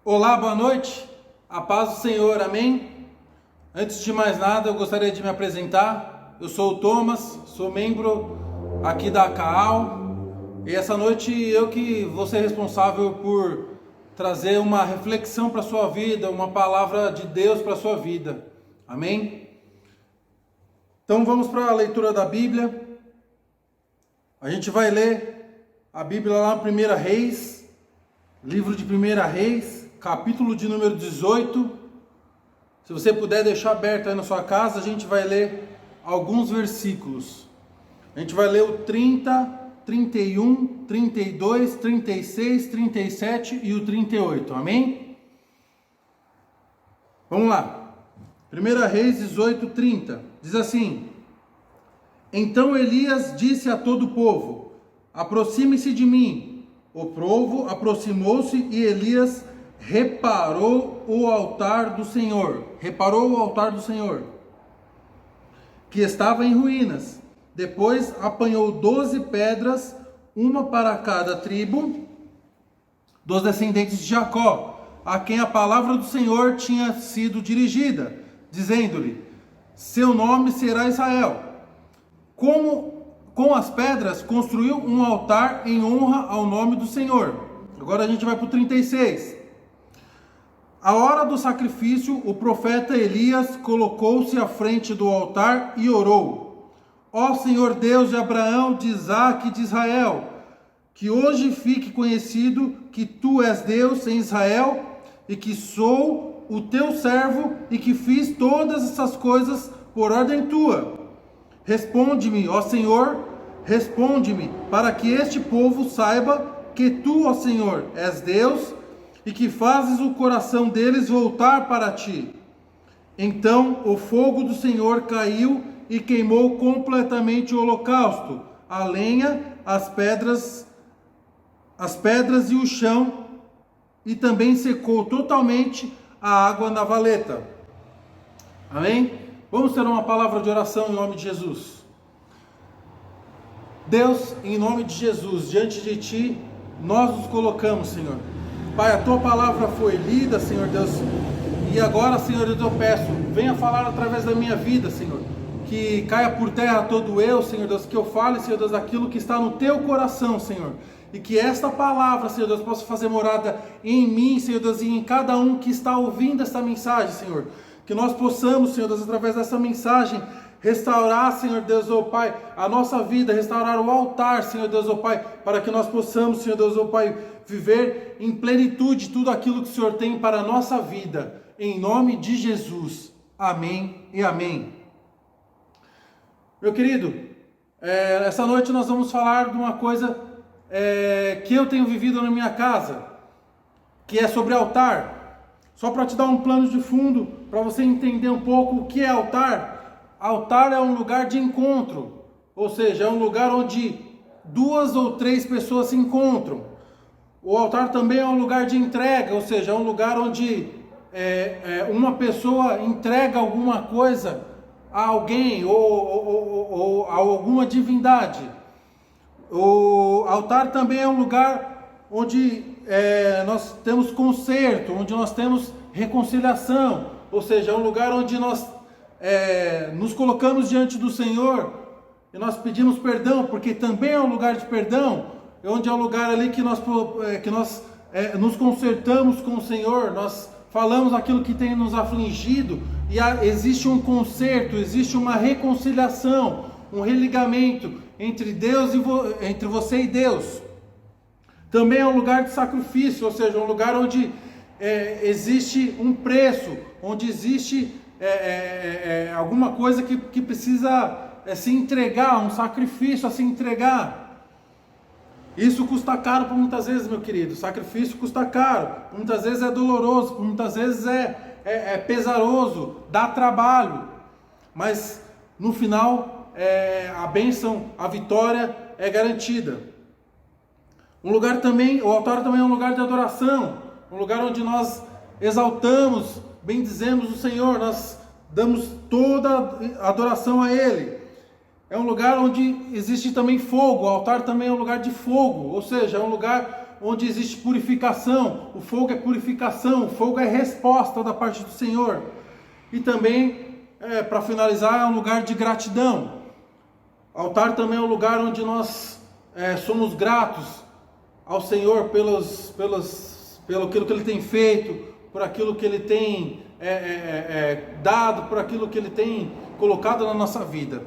Olá, boa noite, a paz do Senhor, amém? Antes de mais nada, eu gostaria de me apresentar. Eu sou o Thomas, sou membro aqui da CAAL e essa noite eu que vou ser responsável por trazer uma reflexão para a sua vida, uma palavra de Deus para a sua vida, amém? Então vamos para a leitura da Bíblia. A gente vai ler a Bíblia lá no 1 Reis, livro de 1 Reis, capítulo de número 18. Se você puder deixar aberto aí na sua casa, a gente vai ler alguns versículos. A gente vai ler o 30, 31, 32, 36, 37 e o 38, amém? Vamos lá. 1 Reis 18, 30, diz assim: Então Elias disse a todo o povo: Aproxime-se de mim. O povo aproximou-se e Elias reparou o altar do Senhor, que estava em ruínas. Depois apanhou 12 pedras, uma para cada tribo dos descendentes de Jacó, a quem a palavra do Senhor tinha sido dirigida, dizendo-lhe: Seu nome será Israel. Com as pedras construiu um altar em honra ao nome do Senhor. Agora a gente vai para o 36. A hora do sacrifício, o profeta Elias colocou-se à frente do altar e orou: Ó Senhor Deus de Abraão, de Isaque e de Israel, que hoje fique conhecido que Tu és Deus em Israel e que sou o Teu servo e que fiz todas essas coisas por ordem Tua. Responde-me, ó Senhor, responde-me, para que este povo saiba que Tu, ó Senhor, és Deus e que fazes o coração deles voltar para Ti. Então o fogo do Senhor caiu e queimou completamente o holocausto, a lenha, as pedras e o chão, e também secou totalmente a água na valeta. Amém? Vamos ter uma palavra de oração em nome de Jesus. Deus, em nome de Jesus, diante de Ti, nós nos colocamos, Senhor. Pai, a Tua palavra foi lida, Senhor Deus, e agora, Senhor Deus, eu peço, venha falar através da minha vida, Senhor, que caia por terra todo eu, Senhor Deus, que eu fale, Senhor Deus, aquilo que está no Teu coração, Senhor, e que esta palavra, Senhor Deus, possa fazer morada em mim, Senhor Deus, e em cada um que está ouvindo esta mensagem, Senhor, que nós possamos, Senhor Deus, através dessa mensagem, restaurar, Senhor Deus, ó Pai, a nossa vida, restaurar o altar, Senhor Deus, ó Pai, para que nós possamos, Senhor Deus, ó Pai, viver em plenitude tudo aquilo que o Senhor tem para a nossa vida, em nome de Jesus, amém e amém. Meu querido, essa noite nós vamos falar de uma coisa que eu tenho vivido na minha casa, que é sobre altar. Só para te dar um plano de fundo, para você entender um pouco o que é altar. Altar é um lugar de encontro, ou seja, é um lugar onde 2 ou 3 pessoas se encontram. O altar também é um lugar de entrega, ou seja, é um lugar onde uma pessoa entrega alguma coisa a alguém ou a alguma divindade. O altar também é um lugar onde nós temos conserto, onde nós temos reconciliação, ou seja, é um lugar onde nós nos colocamos diante do Senhor e nós pedimos perdão, porque também é um lugar de perdão, onde é um lugar ali que nós nos consertamos com o Senhor, nós falamos aquilo que tem nos afligido e existe um conserto, existe uma reconciliação, um religamento entre Deus entre você e Deus. Também é um lugar de sacrifício, ou seja, um lugar onde existe um preço, onde existe alguma coisa que precisa se entregar, um sacrifício a se entregar. Isso custa caro por muitas vezes, meu querido. O sacrifício custa caro, muitas vezes é doloroso, muitas vezes é pesaroso, dá trabalho, mas no final a bênção, a vitória é garantida. O altar também é um lugar de adoração, um lugar onde nós exaltamos, bendizemos o Senhor, nós damos toda a adoração a Ele. É um lugar onde existe também fogo, o altar também é um lugar de fogo, ou seja, é um lugar onde existe purificação. O fogo é purificação, o fogo é resposta da parte do Senhor. E também, para finalizar, é um lugar de gratidão. Altar também é um lugar onde nós somos gratos ao Senhor pelo aquilo que Ele tem feito, por aquilo que Ele tem dado, por aquilo que Ele tem colocado na nossa vida.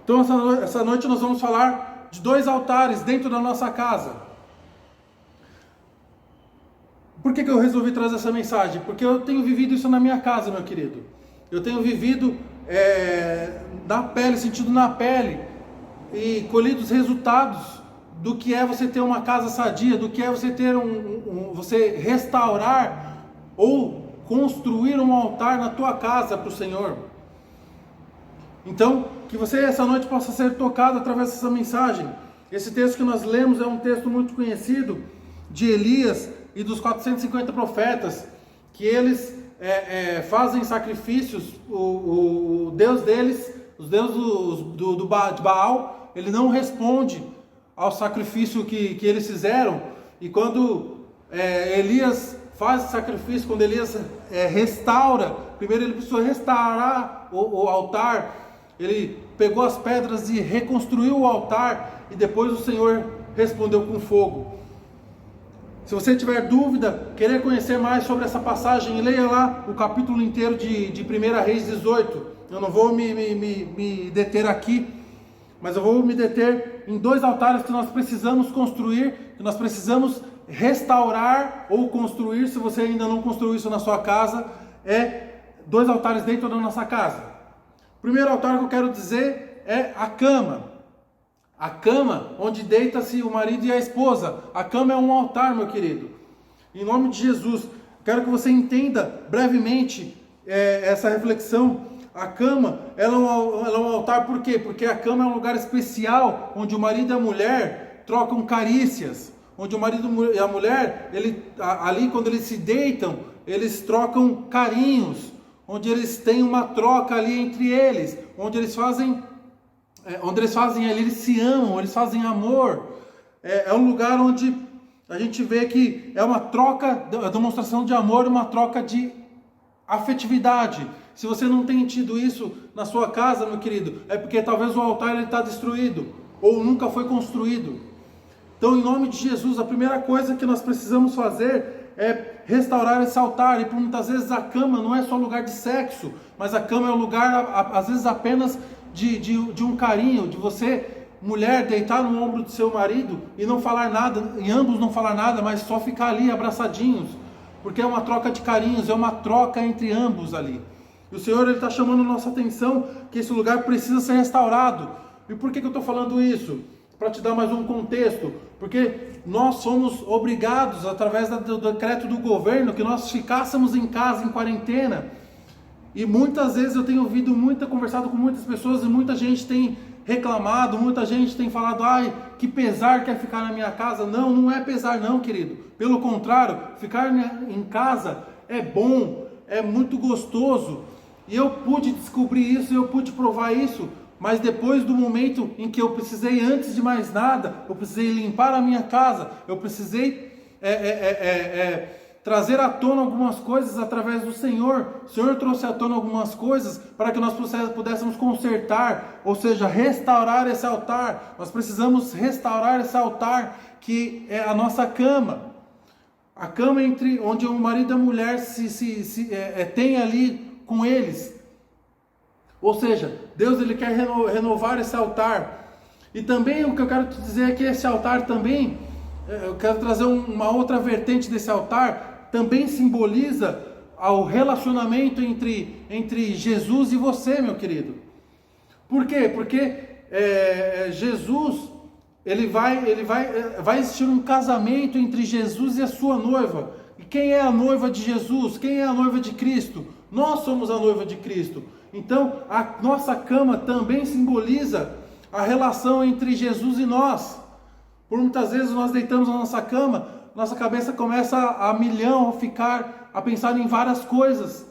Então essa noite nós vamos falar de 2 altares dentro da nossa casa. Por que eu resolvi trazer essa mensagem? Porque eu tenho vivido isso na minha casa, meu querido. Eu tenho vivido na pele, sentido na pele, e colhido os resultados do que é você ter uma casa sadia, do que é você ter você restaurar ou construir um altar na tua casa para o Senhor. Então, que você essa noite possa ser tocado através dessa mensagem. Esse texto que nós lemos é um texto muito conhecido de Elias e dos 450 profetas, que eles fazem sacrifícios. O Deus deles, os deuses de Baal, ele não responde ao sacrifício que eles fizeram. E quando Elias faz esse sacrifício, quando Elias restaura, primeiro ele precisou restaurar o altar. Ele pegou as pedras e reconstruiu o altar, e depois o Senhor respondeu com fogo. Se você tiver dúvida, querer conhecer mais sobre essa passagem, leia lá o capítulo inteiro de 1 Reis 18. Eu não vou me deter aqui, mas eu vou me deter em 2 altares que nós precisamos construir, que nós precisamos restaurar ou construir. Se você ainda não construiu isso na sua casa, 2 altares dentro da nossa casa. O primeiro altar que eu quero dizer é a cama. A cama onde deita-se o marido e a esposa. A cama é um altar, meu querido. Em nome de Jesus, quero que você entenda brevemente essa reflexão. A cama, ela é um altar por quê? Porque a cama é um lugar especial onde o marido e a mulher trocam carícias. Onde o marido e a mulher, ali quando eles se deitam, eles trocam carinhos. Onde eles têm uma troca ali entre eles, onde eles fazem ali, eles se amam, eles fazem amor. É um lugar onde a gente vê que é uma troca, a demonstração de amor, uma troca de afetividade. Se você não tem tido isso na sua casa, meu querido, é porque talvez o altar está destruído, ou nunca foi construído. Então, em nome de Jesus, a primeira coisa que nós precisamos fazer é restaurar esse altar. E por muitas vezes a cama não é só lugar de sexo, mas a cama é um lugar, às vezes, apenas de um carinho, de você, mulher, deitar no ombro do seu marido e não falar nada, e ambos não falar nada, mas só ficar ali abraçadinhos, porque é uma troca de carinhos, é uma troca entre ambos ali. E o Senhor está chamando nossa atenção que esse lugar precisa ser restaurado. E por que eu estou falando isso? Para te dar mais um contexto, porque nós somos obrigados, através do decreto do governo, que nós ficássemos em casa, em quarentena. E muitas vezes eu tenho ouvido conversado com muitas pessoas, e muita gente tem reclamado, muita gente tem falado, ai, que pesar que é ficar na minha casa. Não, não é pesar não, querido. Pelo contrário, ficar em casa é bom, é muito gostoso. E eu pude descobrir isso, eu pude provar isso. Mas depois do momento em que eu precisei, antes de mais nada, eu precisei limpar a minha casa, eu precisei trazer à tona algumas coisas através do Senhor. O Senhor trouxe à tona algumas coisas para que nós pudéssemos consertar, ou seja, restaurar esse altar. Nós precisamos restaurar esse altar que é a nossa cama. A cama onde o marido e a mulher tem ali com eles. Ou seja, Deus ele quer renovar esse altar. E também o que eu quero te dizer é que esse altar também, eu quero trazer uma outra vertente desse altar, também simboliza o relacionamento entre Jesus e você, meu querido. Por quê? Porque Jesus, vai existir um casamento entre Jesus e a sua noiva. E quem é a noiva de Jesus? Quem é a noiva de Cristo? Nós somos a noiva de Cristo. Então, a nossa cama também simboliza a relação entre Jesus e nós. Por muitas vezes nós deitamos na nossa cama, nossa cabeça começa a milhão, a pensar em várias coisas.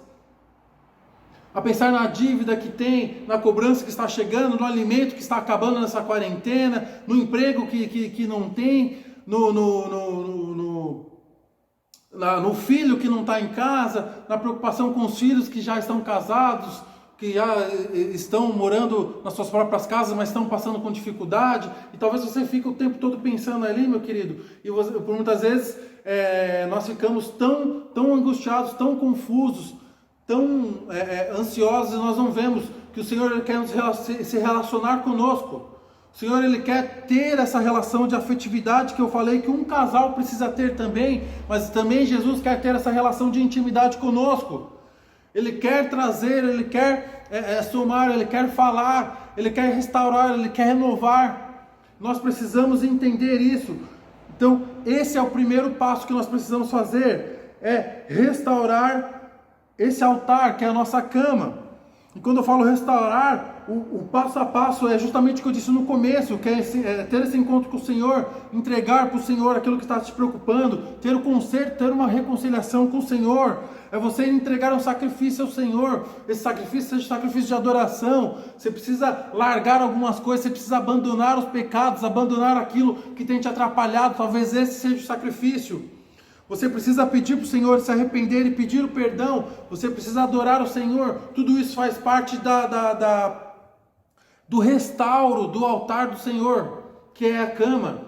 A pensar na dívida que tem, na cobrança que está chegando, no alimento que está acabando nessa quarentena, no emprego que não tem, no filho que não está em casa, na preocupação com os filhos que já estão casados, que já estão morando nas suas próprias casas, mas estão passando com dificuldade, e talvez você fique o tempo todo pensando ali, meu querido, e por muitas vezes nós ficamos tão angustiados, tão confusos, tão ansiosos, e nós não vemos que o Senhor Ele quer se relacionar conosco. O Senhor Ele quer ter essa relação de afetividade que eu falei que um casal precisa ter também, mas também Jesus quer ter essa relação de intimidade conosco. Ele quer trazer, Ele quer somar, Ele quer falar, Ele quer restaurar, Ele quer renovar. Nós precisamos entender isso. Então, esse é o primeiro passo que nós precisamos fazer, é restaurar esse altar que é a nossa cama. E quando eu falo restaurar, o passo a passo é justamente o que eu disse no começo, que é ter esse encontro com o Senhor, entregar para o Senhor aquilo que está te preocupando, ter o conserto, ter uma reconciliação com o Senhor, é você entregar um sacrifício ao Senhor. Esse sacrifício seja um sacrifício de adoração. Você precisa largar algumas coisas, você precisa abandonar os pecados, abandonar aquilo que tem te atrapalhado, talvez esse seja o sacrifício. Você precisa pedir para o Senhor se arrepender e pedir o perdão. Você precisa adorar o Senhor. Tudo isso faz parte do restauro do altar do Senhor, que é a cama.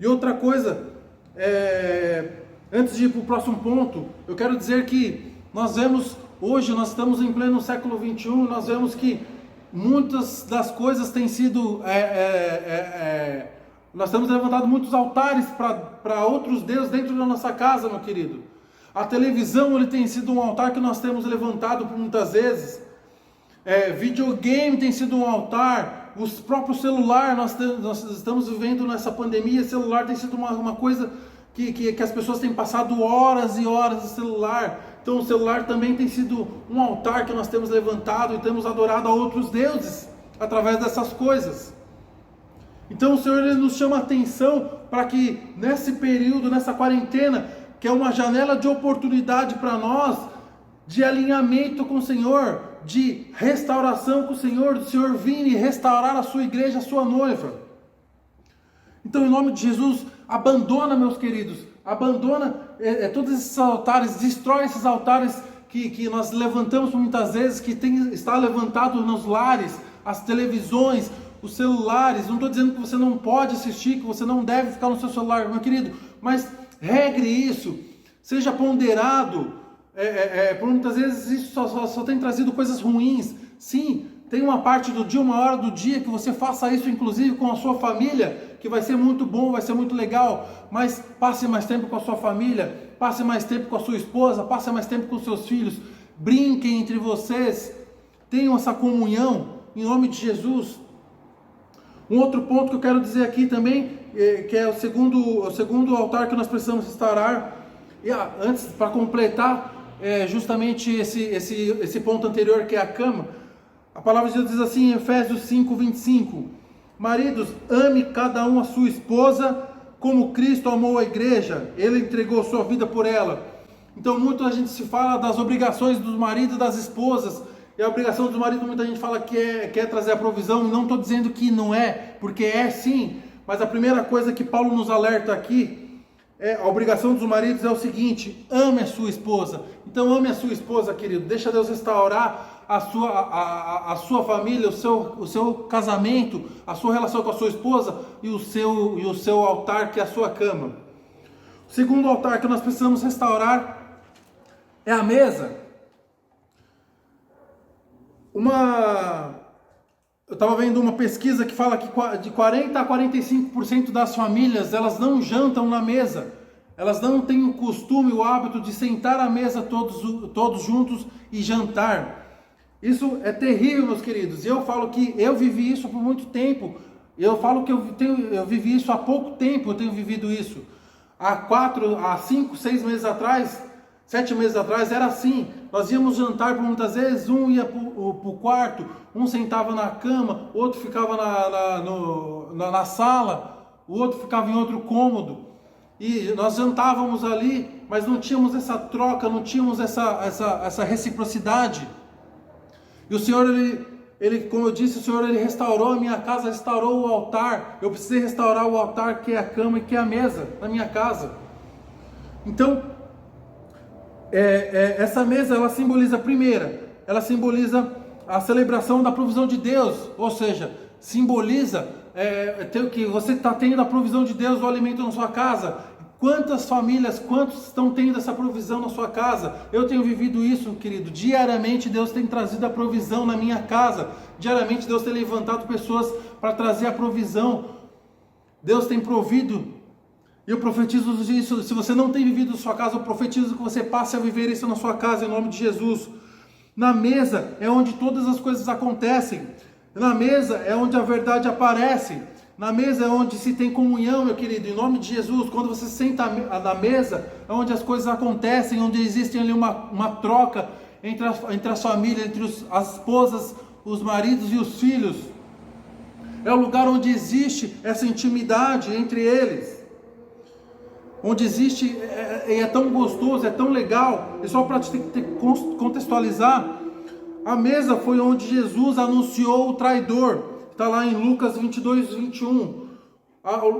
E outra coisa, antes de ir para o próximo ponto, eu quero dizer que nós vemos, hoje nós estamos em pleno século 21, nós vemos que muitas das coisas têm sido... nós temos levantado muitos altares para outros deuses dentro da nossa casa, meu querido. A televisão ele tem sido um altar que nós temos levantado por muitas vezes. Videogame tem sido um altar. Os próprios celulares, nós estamos vivendo nessa pandemia, celular tem sido uma coisa que as pessoas têm passado horas e horas no celular. Então o celular também tem sido um altar que nós temos levantado e temos adorado a outros deuses através dessas coisas. Então o Senhor Ele nos chama a atenção para que nesse período, nessa quarentena, que é uma janela de oportunidade para nós, de alinhamento com o Senhor, de restauração com o Senhor, do Senhor vir e restaurar a sua igreja, a sua noiva. Então em nome de Jesus, abandona, meus queridos, abandona todos esses altares, destrói esses altares que nós levantamos muitas vezes, que está levantado nos lares, as televisões, os celulares. Não estou dizendo que você não pode assistir, que você não deve ficar no seu celular, meu querido, mas regre isso, seja ponderado. Por muitas vezes isso só tem trazido coisas ruins. Sim, tem uma parte do dia, uma hora do dia que você faça isso, inclusive com a sua família, que vai ser muito bom, vai ser muito legal, mas passe mais tempo com a sua família, passe mais tempo com a sua esposa, passe mais tempo com os seus filhos, brinquem entre vocês, tenham essa comunhão, em nome de Jesus. Um outro ponto que eu quero dizer aqui também, que é o segundo altar que nós precisamos restaurar, e antes, para completar, justamente esse ponto anterior, que é a cama, a palavra de Deus diz assim em Efésios 5:25, maridos, ame cada um a sua esposa, como Cristo amou a igreja, Ele entregou sua vida por ela. Então muito a gente se fala das obrigações dos maridos e das esposas, e a obrigação dos maridos, muita gente fala que quer trazer a provisão, e não estou dizendo que não é, porque é sim, mas a primeira coisa que Paulo nos alerta aqui, a obrigação dos maridos é o seguinte: ame a sua esposa. Então ame a sua esposa, querido, deixa Deus restaurar a sua família, o seu casamento, a sua relação com a sua esposa e o seu altar, que é a sua cama. O segundo altar que nós precisamos restaurar é a mesa. Eu estava vendo uma pesquisa que fala que de 40% a 45% das famílias, elas não jantam na mesa. Elas não têm o costume, o hábito de sentar à mesa todos juntos e jantar. Isso é terrível, meus queridos. E eu falo que eu vivi isso por muito tempo. Eu falo que eu vivi isso há pouco tempo, eu tenho vivido isso. Há 5, 6 meses atrás, 7 meses atrás, era assim. Nós íamos jantar por muitas vezes, um ia para o quarto, um sentava na cama, outro ficava na sala, o outro ficava em outro cômodo. E nós jantávamos ali, mas não tínhamos essa troca, não tínhamos essa reciprocidade. E o Senhor, como eu disse, o Senhor, Ele restaurou a minha casa, restaurou o altar. Eu precisei restaurar o altar, que é a cama e que é a mesa na minha casa. Então, essa mesa, ela simboliza, primeira, ela simboliza a celebração da provisão de Deus, ou seja, simboliza que você está tendo a provisão de Deus, o alimento na sua casa. Quantas famílias, quantos estão tendo essa provisão na sua casa? Eu tenho vivido isso, querido. Diariamente Deus tem trazido a provisão na minha casa. Diariamente Deus tem levantado pessoas para trazer a provisão. Deus tem provido. E eu profetizo isso. Se você não tem vivido na sua casa, eu profetizo que você passe a viver isso na sua casa, em nome de Jesus. Na mesa é onde todas as coisas acontecem. Na mesa é onde a verdade aparece. Na mesa é onde se tem comunhão, meu querido, em nome de Jesus. Quando você senta na mesa, é onde as coisas acontecem, onde existe ali uma troca entre as famílias, entre as esposas, os maridos e os filhos. É o lugar onde existe essa intimidade entre eles. Onde existe, é tão gostoso, é tão legal. E só para te contextualizar, a mesa foi onde Jesus anunciou o traidor. Está lá em Lucas 22, 21.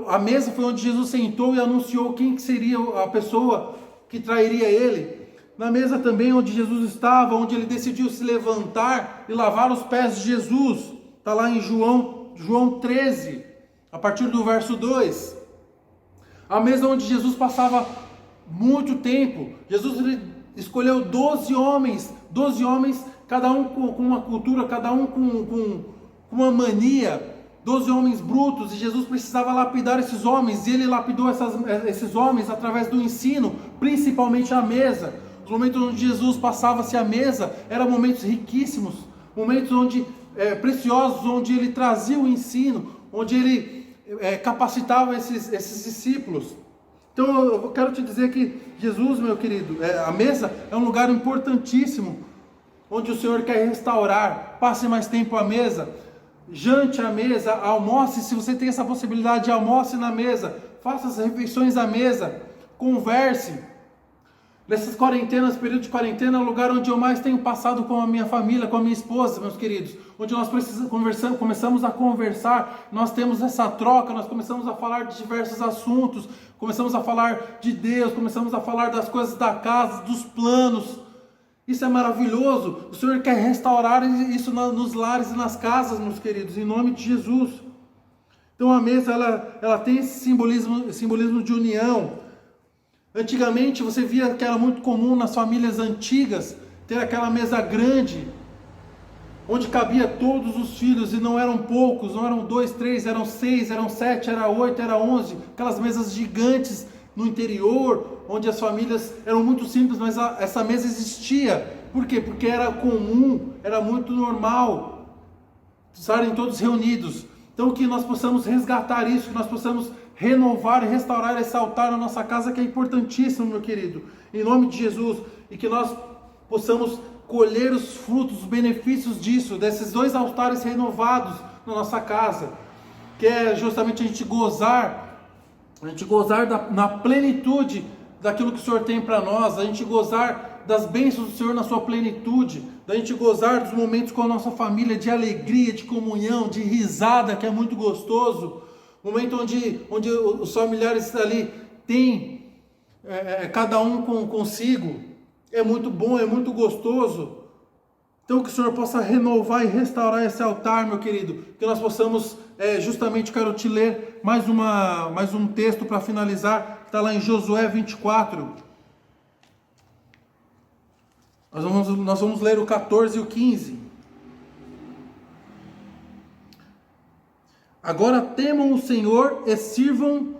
A mesa foi onde Jesus sentou e anunciou quem que seria a pessoa que trairia ele. Na mesa também onde Jesus estava, onde ele decidiu se levantar e lavar os pés de Jesus. Está lá em João 13, a partir do verso 2. A mesa onde Jesus passava muito tempo. Jesus escolheu 12 homens, cada um com uma cultura, cada um com uma mania, 12 homens brutos, e Jesus precisava lapidar esses homens, e ele lapidou esses homens através do ensino, principalmente a mesa. Os momentos onde Jesus passava-se à mesa, eram momentos riquíssimos, momentos preciosos, onde ele trazia o ensino, onde ele capacitava esses discípulos. Então eu quero te dizer que Jesus, meu querido, a mesa é um lugar importantíssimo, onde o Senhor quer restaurar. Passe mais tempo à mesa, jante à mesa, almoce, se você tem essa possibilidade, almoce na mesa, faça as refeições à mesa, converse. Nessas quarentenas, período de quarentena, é o lugar onde eu mais tenho passado com a minha família, com a minha esposa, meus queridos, onde nós começamos a conversar, nós temos essa troca, nós começamos a falar de diversos assuntos, começamos a falar de Deus, começamos a falar das coisas da casa, dos planos. Isso é maravilhoso. O Senhor quer restaurar isso nos lares e nas casas, meus queridos, em nome de Jesus. Então a mesa, ela tem esse simbolismo de união. Antigamente você via que era muito comum nas famílias antigas ter aquela mesa grande, onde cabia todos os filhos, e não eram poucos, não eram 2, 3, eram 6, eram 7, era 8, era 11, aquelas mesas gigantes no interior, onde as famílias eram muito simples, mas essa mesa existia. Por quê? Porque era comum, era muito normal estarem todos reunidos. Então que nós possamos resgatar isso, que nós possamos renovar e restaurar esse altar na nossa casa, que é importantíssimo, meu querido, em nome de Jesus, e que nós possamos colher os frutos, os benefícios disso, desses 2 altares renovados na nossa casa, que é justamente a gente gozar na plenitude daquilo que o Senhor tem para nós, a gente gozar das bênçãos do Senhor na sua plenitude, da gente gozar dos momentos com a nossa família, de alegria, de comunhão, de risada, que é muito gostoso, momento onde os familiares ali têm cada um consigo, é muito bom, é muito gostoso. Então que o Senhor possa renovar e restaurar esse altar, meu querido, que nós possamos, justamente quero te ler mais um texto para finalizar, que está lá em Josué 24, nós vamos ler o 14 e o 15. Agora temam o Senhor e sirvam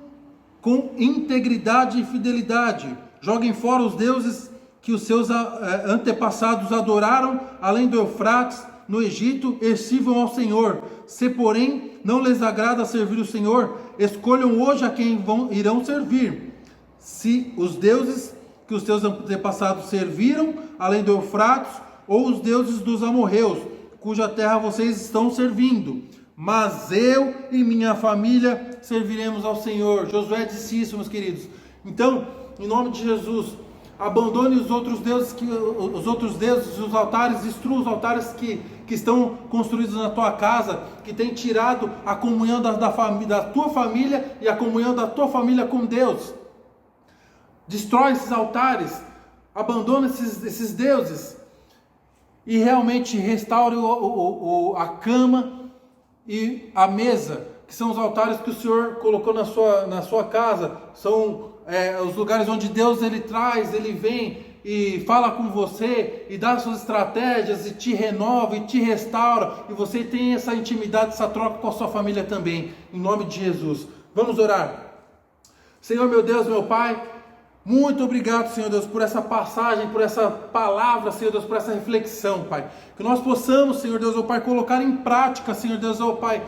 com integridade e fidelidade. Joguem fora os deuses que os seus antepassados adoraram, além do Eufrates, no Egito, e sirvam ao Senhor. Se, porém, não lhes agrada servir o Senhor, escolham hoje a quem irão servir. Se os deuses que os seus antepassados serviram, além do Eufrates, ou os deuses dos amorreus, cuja terra vocês estão servindo. Mas eu e minha família serviremos ao Senhor. Josué disse isso, meus queridos. Então, em nome de Jesus, Abandone os outros deuses, os altares, destrua os altares que estão construídos na tua casa, que tem tirado a comunhão da tua família e a comunhão da tua família com Deus. Destrói esses altares, abandona esses deuses e realmente restaure a cama e a mesa, que são os altares que o Senhor colocou na sua casa. São os lugares onde Deus ele vem e fala com você e dá suas estratégias e te renova e te restaura, e você tem essa intimidade, essa troca com a sua família também, em nome de Jesus. Vamos orar. Senhor, meu Deus, meu Pai, muito obrigado, Senhor Deus, por essa passagem, por essa palavra, Senhor Deus, por essa reflexão, Pai. Que nós possamos, Senhor Deus, ó Pai, colocar em prática, Senhor Deus, ó Pai,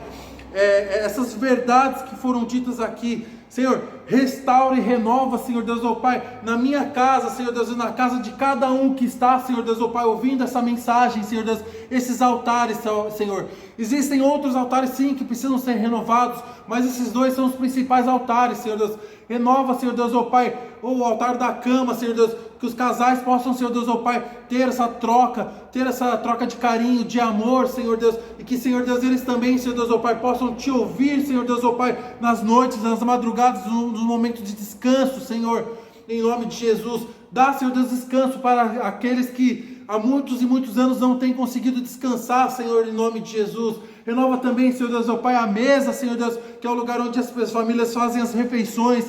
essas verdades que foram ditas aqui. Senhor, restaura e renova, Senhor Deus, ó Pai, na minha casa, Senhor Deus, e na casa de cada um que está, Senhor Deus, ó Pai, ouvindo essa mensagem, Senhor Deus, esses altares, Senhor. Existem outros altares, sim, que precisam ser renovados, mas esses dois são os principais altares, Senhor Deus. Renova, Senhor Deus, ó Pai, o altar da cama, Senhor Deus, que os casais possam, Senhor Deus, ó Pai, ter essa troca de carinho, de amor, Senhor Deus, e que, Senhor Deus, eles também, Senhor Deus, ó Pai, possam te ouvir, Senhor Deus, ó Pai, nas noites, nas madrugadas, nos momentos de descanso, Senhor, em nome de Jesus. Dá, Senhor Deus, descanso para aqueles que há muitos e muitos anos não têm conseguido descansar, Senhor, em nome de Jesus. Renova também, Senhor Deus, ó Pai, a mesa, Senhor Deus, que é o lugar onde as famílias fazem as refeições.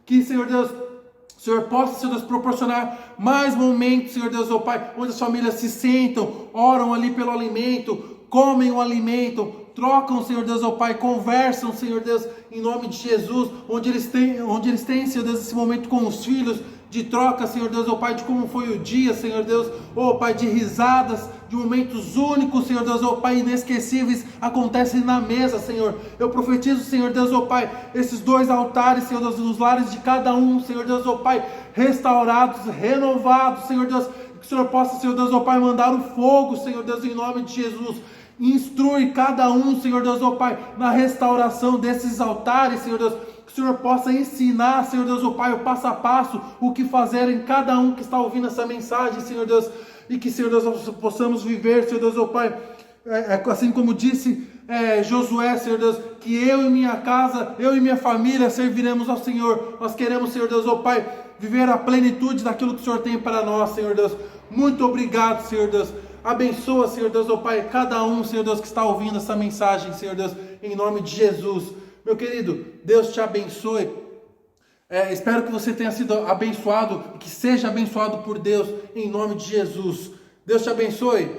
Que, Senhor Deus, o Senhor possa, Senhor Deus, proporcionar mais momentos, Senhor Deus, ó Pai, onde as famílias se sentam, oram ali pelo alimento, comem o alimento, trocam, Senhor Deus, ó Pai, conversam, Senhor Deus, em nome de Jesus, onde eles têm, Senhor Deus, esse momento com os filhos, de troca, Senhor Deus, ó Pai, de como foi o dia, Senhor Deus, ó Pai, de risadas, de momentos únicos, Senhor Deus, ó Pai, inesquecíveis, acontecem na mesa, Senhor. Eu profetizo, Senhor Deus, ó Pai, esses dois altares, Senhor Deus, nos lares de cada um, Senhor Deus, ó Pai, restaurados, renovados, Senhor Deus, que o Senhor possa, Senhor Deus, ó Pai, mandar o fogo, Senhor Deus, em nome de Jesus. Instrui cada um, Senhor Deus, ó Pai, na restauração desses altares, Senhor Deus, que o Senhor possa ensinar, Senhor Deus, ó Pai, o passo a passo, o que fazer em cada um que está ouvindo essa mensagem, Senhor Deus, e que, Senhor Deus, nós possamos viver, Senhor Deus, ó Pai, assim como disse Josué, Senhor Deus, que eu e minha casa, eu e minha família serviremos ao Senhor. Nós queremos, Senhor Deus, ó Pai, viver a plenitude daquilo que o Senhor tem para nós, Senhor Deus. Muito obrigado, Senhor Deus. Abençoa, Senhor Deus, ó Pai, cada um, Senhor Deus, que está ouvindo essa mensagem, Senhor Deus, em nome de Jesus. Meu querido, Deus te abençoe. Espero que você tenha sido abençoado, que seja abençoado por Deus, em nome de Jesus. Deus te abençoe.